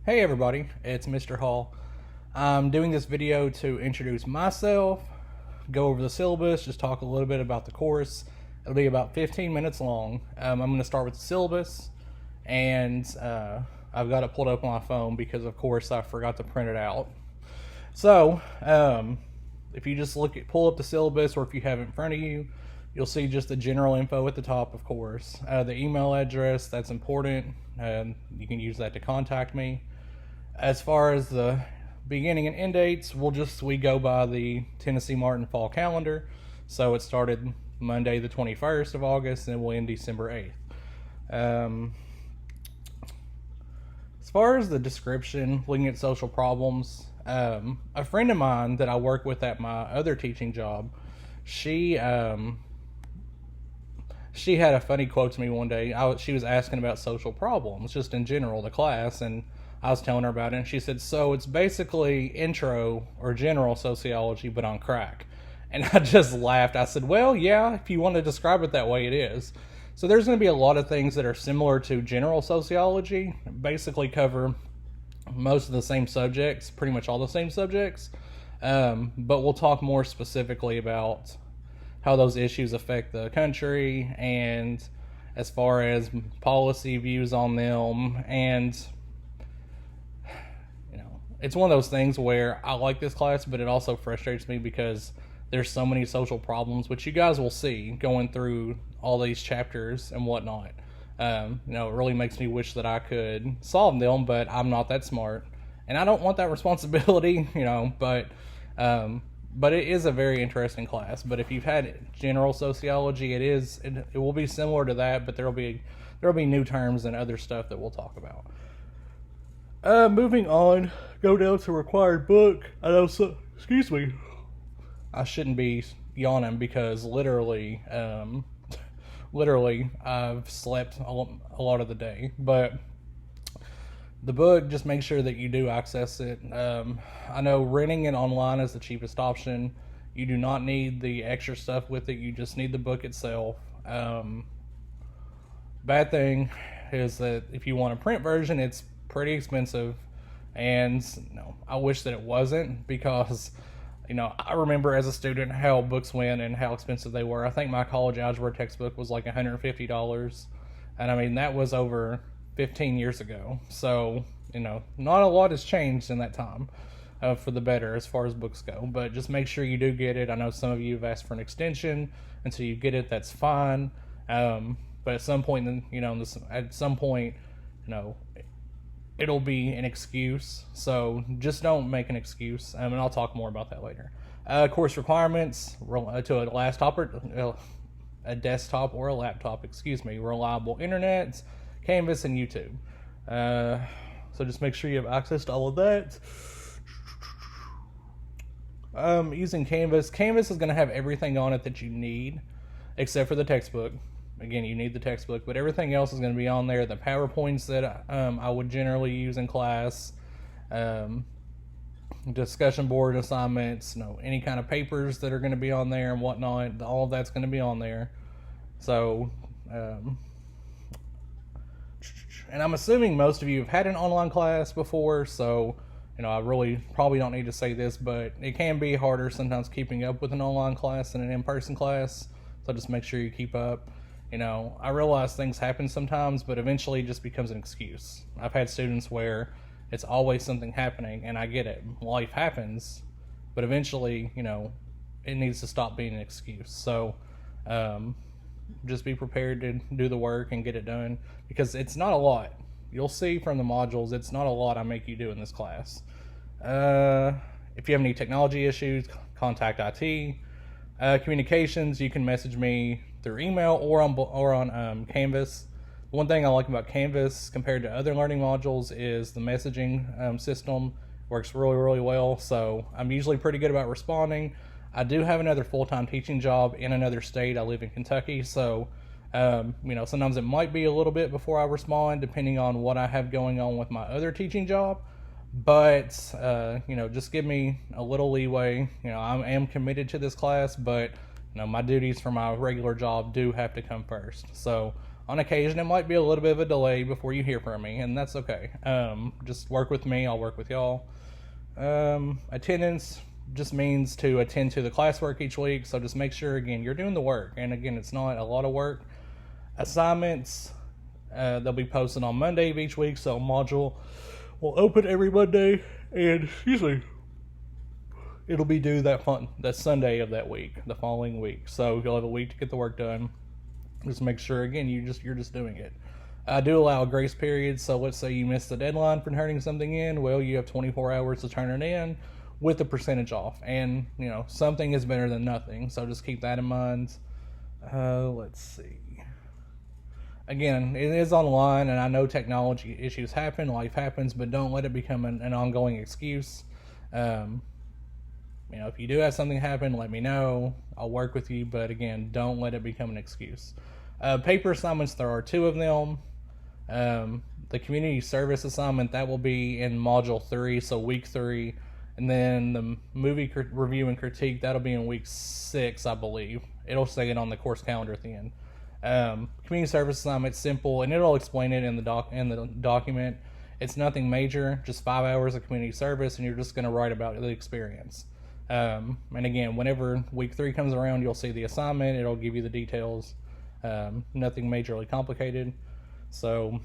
Hey everybody, it's Mr. Hall. I'm doing this video to introduce myself, go over the syllabus, just talk a little bit about the course. It'll be about 15 minutes long. I'm going to start with the syllabus, and I've got it pulled up on my phone because, of course, I forgot to print it out. So, if you just pull up the syllabus, or if you have it in front of you, you'll see just the general info at the top, of course. The email address, that's important. You can use that to contact me. As far as the beginning and end dates, we go by the Tennessee Martin fall calendar. So it started Monday the 21st of August and will end December 8th. As far as the description, looking at social problems, a friend of mine that I work with at my other teaching job, she had a funny quote to me one day. She was asking about social problems, just in general, the class, and I was telling her about it, and she said, so it's basically intro or general sociology, but on crack. And I just laughed. I said, well, yeah, if you want to describe it that way, it is. So there's going to be a lot of things that are similar to general sociology, basically cover most of the same subjects, pretty much all the same subjects, but we'll talk more specifically about how those issues affect the country, and as far as policy views on them. And it's one of those things where I like this class, but it also frustrates me because there's so many social problems, which you guys will see going through all these chapters and whatnot. It really makes me wish that I could solve them, but I'm not that smart, and I don't want that responsibility, but it is a very interesting class. But if you've had general sociology, it will be similar to that, but there'll be new terms and other stuff that we'll talk about. Moving on, go down to required book. Excuse me. I shouldn't be yawning because literally, I've slept a lot of the day. But the book, just make sure that you do access it. I know renting it online is the cheapest option. You do not need the extra stuff with it. You just need the book itself. Bad thing is that if you want a print version, it's pretty expensive, and I wish that it wasn't, because I remember as a student how books went and how expensive they were. I think my college algebra textbook was like $150, and I mean that was over 15 years ago. So not a lot has changed in that time for the better as far as books go. But just make sure you do get it. I know some of you have asked for an extension until you get it. That's fine. But at some point, it'll be an excuse, so just don't make an excuse, and I'll talk more about that later. Course requirements to a desktop or a laptop, reliable internet, Canvas, and YouTube. So just make sure you have access to all of that. Using Canvas. Canvas is going to have everything on it that you need, except for the textbook. Again, you need the textbook, but everything else is going to be on there. The PowerPoints that I would generally use in class, discussion board assignments, any kind of papers that are going to be on there and whatnot, all of that's going to be on there. So, and I'm assuming most of you have had an online class before, so I really probably don't need to say this, but it can be harder sometimes keeping up with an online class than an in-person class, so just make sure you keep up. I realize things happen sometimes, but eventually it just becomes an excuse. I've had students where it's always something happening, and I get it. Life happens, but eventually, it needs to stop being an excuse. So, just be prepared to do the work and get it done, because it's not a lot. You'll see from the modules, it's not a lot I make you do in this class. If you have any technology issues, contact IT. Communications, you can message me through email or on Canvas. One thing I like about Canvas compared to other learning modules is the messaging system works really, really well. So I'm usually pretty good about responding. I do have another full-time teaching job in another state. I live in Kentucky, so sometimes it might be a little bit before I respond, depending on what I have going on with my other teaching job. But just give me a little leeway. I am committed to this class, but my duties for my regular job do have to come first. So on occasion it might be a little bit of a delay before you hear from me, and that's okay. Just work with me, I'll work with y'all. Attendance just means to attend to the classwork each week, so just make sure, again, you're doing the work, and again, it's not a lot of work. Assignments, they'll be posted on Monday of each week, so a module will open every Monday, and usually it'll be due that Sunday of that week, the following week. So you'll have a week to get the work done. Just make sure, again, you're just doing it. I do allow a grace period, so let's say you missed the deadline for turning something in. Well, you have 24 hours to turn it in with the percentage off, and something is better than nothing. So just keep that in mind. Let's see. Again, it is online, and I know technology issues happen, life happens, but don't let it become an ongoing excuse. If you do have something happen, let me know. I'll work with you, but again, don't let it become an excuse. Paper assignments, there are 2 of them. The community service assignment, that will be in module 3, so week 3. And then the movie review and critique, that'll be in week 6, I believe. It'll say it on the course calendar at the end. Community service assignment, simple, and it'll explain it in the document. It's nothing major, just 5 hours of community service, and you're just going to write about the experience. And again, whenever week 3 comes around, you'll see the assignment. It'll give you the details. Nothing majorly complicated. So,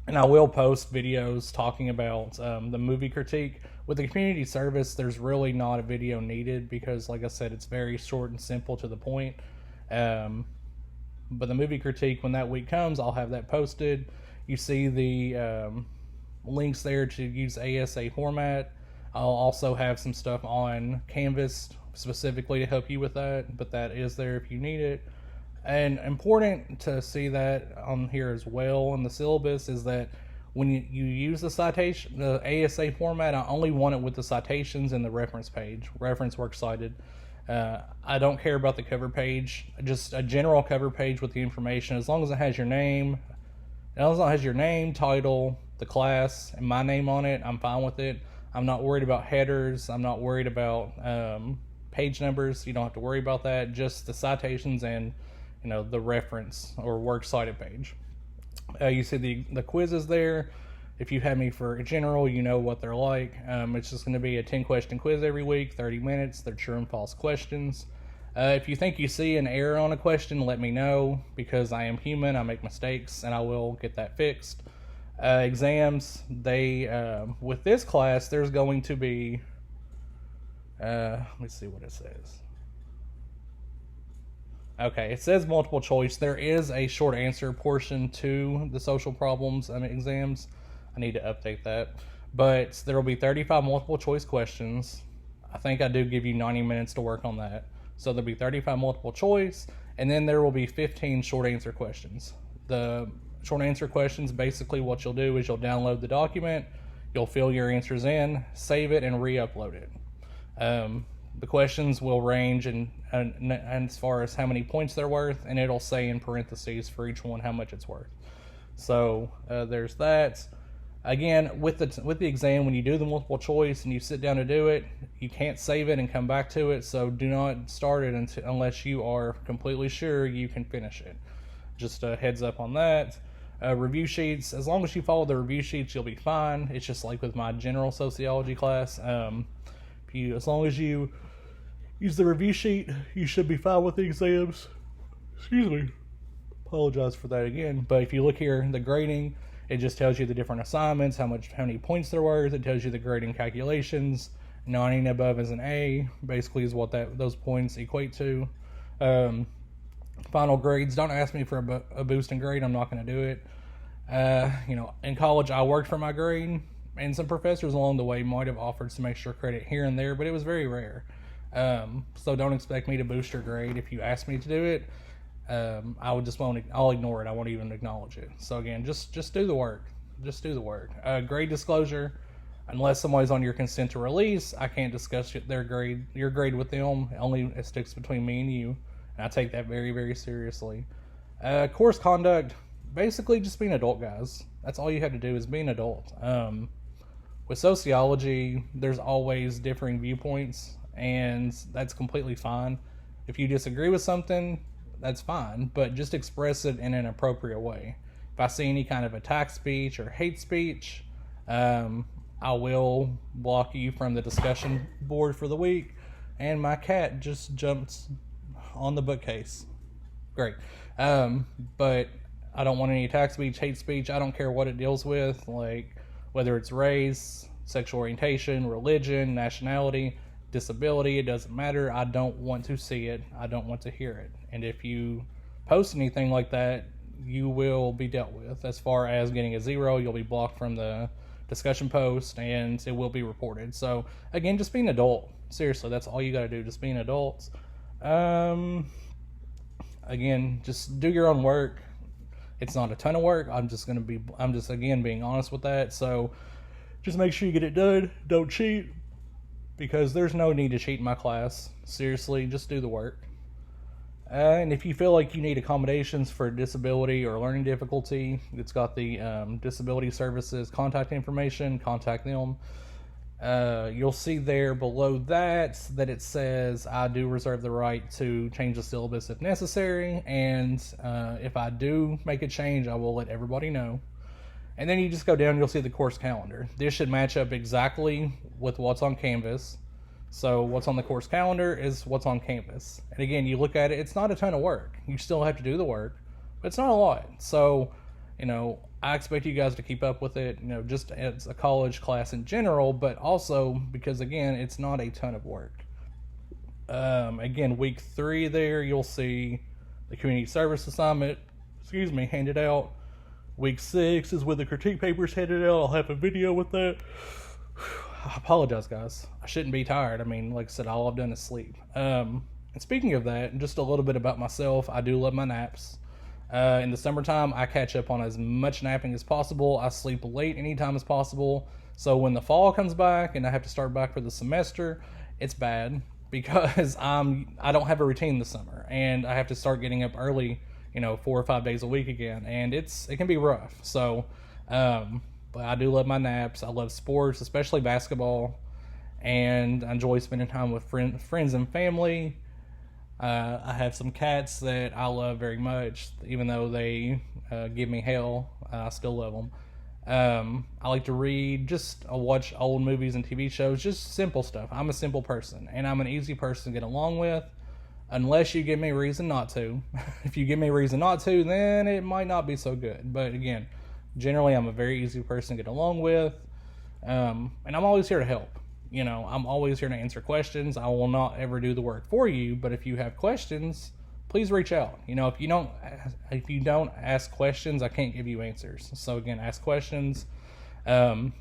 and I will post videos talking about the movie critique. With the community service, there's really not a video needed because, like I said, it's very short and simple to the point. But the movie critique, when that week comes, I'll have that posted. You see the links there to use ASA format. I'll also have some stuff on Canvas specifically to help you with that, but that is there if you need it. And important to see that on here as well in the syllabus is that when you use the citation, the ASA format, I only want it with the citations and the reference page, reference works cited. I don't care about the cover page, just a general cover page with the information, as long as it has your name, title, the class, and my name on it, I'm fine with it. I'm not worried about headers. I'm not worried about page numbers. You don't have to worry about that. Just the citations and the reference or works cited page. You see the quizzes there. If you have me for a general, you know what they're like. It's just going to be a 10-question quiz every week, 30 minutes. They're true and false questions. If you think you see an error on a question, let me know, because I am human. I make mistakes, and I will get that fixed. Exams, with this class, there's going to be, let me see what it says. Okay, it says multiple choice. There is a short answer portion to the social problems exams. I need to update that. But there will be 35 multiple choice questions. I think I do give you 90 minutes to work on that. So there'll be 35 multiple choice, and then there will be 15 short answer questions. The short answer questions, basically what you'll do is you'll download the document, you'll fill your answers in, save it, and re-upload it. The questions will range and as far as how many points they're worth, and it'll say in parentheses for each one how much it's worth. So there's that. Again, with the exam, when you do the multiple choice and you sit down to do it, you can't save it and come back to it, so do not start it unless you are completely sure you can finish it. Just a heads up on that. Review sheets, as long as you follow the review sheets, you'll be fine. It's just like with my general sociology class. As long as you use the review sheet, you should be fine with the exams. Excuse me. Apologize for that again. But if you look here, the grading, it just tells you the different assignments, how many points there were. It tells you the grading calculations. 90 and above is an A, basically is what those points equate to. Final grades, don't ask me for a boost in grade. I'm not going to do it. In college, I worked for my grade, and some professors along the way might have offered some extra credit here and there, but it was very rare. So don't expect me to boost your grade. If you ask me to do it, I'll ignore it. I won't even acknowledge it. So again, just do the work. Just do the work. Grade disclosure, unless somebody's on your consent to release, I can't discuss your grade with them. Only it sticks between me and you. And I take that very, very seriously. Course conduct, basically just be an adult, guys. That's all you have to do is be an adult. With sociology, there's always differing viewpoints, and that's completely fine. If you disagree with something, that's fine, but just express it in an appropriate way. If I see any kind of attack speech or hate speech, I will block you from the discussion board for the week. And my cat just jumps on the bookcase. Great. But I don't want any attack speech, hate speech. I don't care what it deals with, like whether it's race, sexual orientation, religion, nationality, disability. It doesn't matter. I don't want to see it. I don't want to hear it. And if you post anything like that, you will be dealt with. As far as getting a 0, you'll be blocked from the discussion post, and it will be reported. So again, just be an adult. Seriously, that's all you got to do. Just be an adult. Again, just do your own work. It's not a ton of work. I'm just again being honest with that. So just make sure you get it done. Don't cheat, because there's no need to cheat in my class. Seriously, just do the work. And if you feel like you need accommodations for disability or learning difficulty, it's got the disability services contact information. Contact them. You'll see there below that it says I do reserve the right to change the syllabus if necessary, and if I do make a change, I will let everybody know. And then you just go down, you'll see the course calendar. This should match up exactly with what's on Canvas. So what's on the course calendar is what's on Canvas. And again, you look at it, it's not a ton of work. You still have to do the work, but it's not a lot. So, I expect you guys to keep up with it, just as a college class in general, but also because, again, it's not a ton of work. Again, week 3 there, you'll see the community service assignment, handed out. Week 6 is when the critique paper's handed out. I'll have a video with that. I apologize, guys. I shouldn't be tired. Like I said, all I've done is sleep. And speaking of that, just a little bit about myself, I do love my naps. In the summertime, I catch up on as much napping as possible. I sleep late anytime as possible. So when the fall comes back and I have to start back for the semester, it's bad because I don't have a routine this summer, and I have to start getting up early, 4 or 5 days a week again, and it can be rough. So, but I do love my naps. I love sports, especially basketball, and I enjoy spending time with friends and family. I have some cats that I love very much, even though they give me hell. I still love them. I like to read, watch old movies and TV shows, just simple stuff. I'm a simple person, and I'm an easy person to get along with, unless you give me a reason not to. If you give me a reason not to, then it might not be so good. But again, generally, I'm a very easy person to get along with, and I'm always here to help. I'm always here to answer questions. I will not ever do the work for you, but if you have questions, please reach out. If you don't ask questions, I can't give you answers. So again, ask questions. And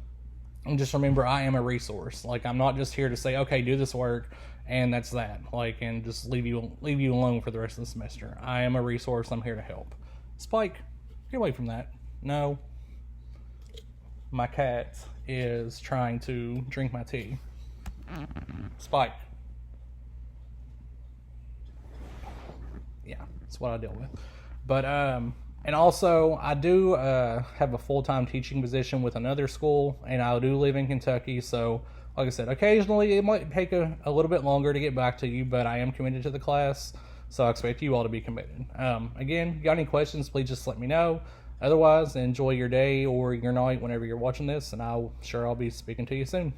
just remember, I am a resource. I'm not just here to say, okay, do this work, and that's that. And just leave you alone for the rest of the semester. I am a resource. I'm here to help. Spike, get away from that. No. My cat is trying to drink my tea. Spike. Yeah, that's what I deal with. But, and also, I do have a full-time teaching position with another school, and I do live in Kentucky, so, like I said, occasionally it might take a little bit longer to get back to you, but I am committed to the class, so I expect you all to be committed. Again, if you got any questions, please just let me know. Otherwise, enjoy your day or your night whenever you're watching this, and I'll be speaking to you soon.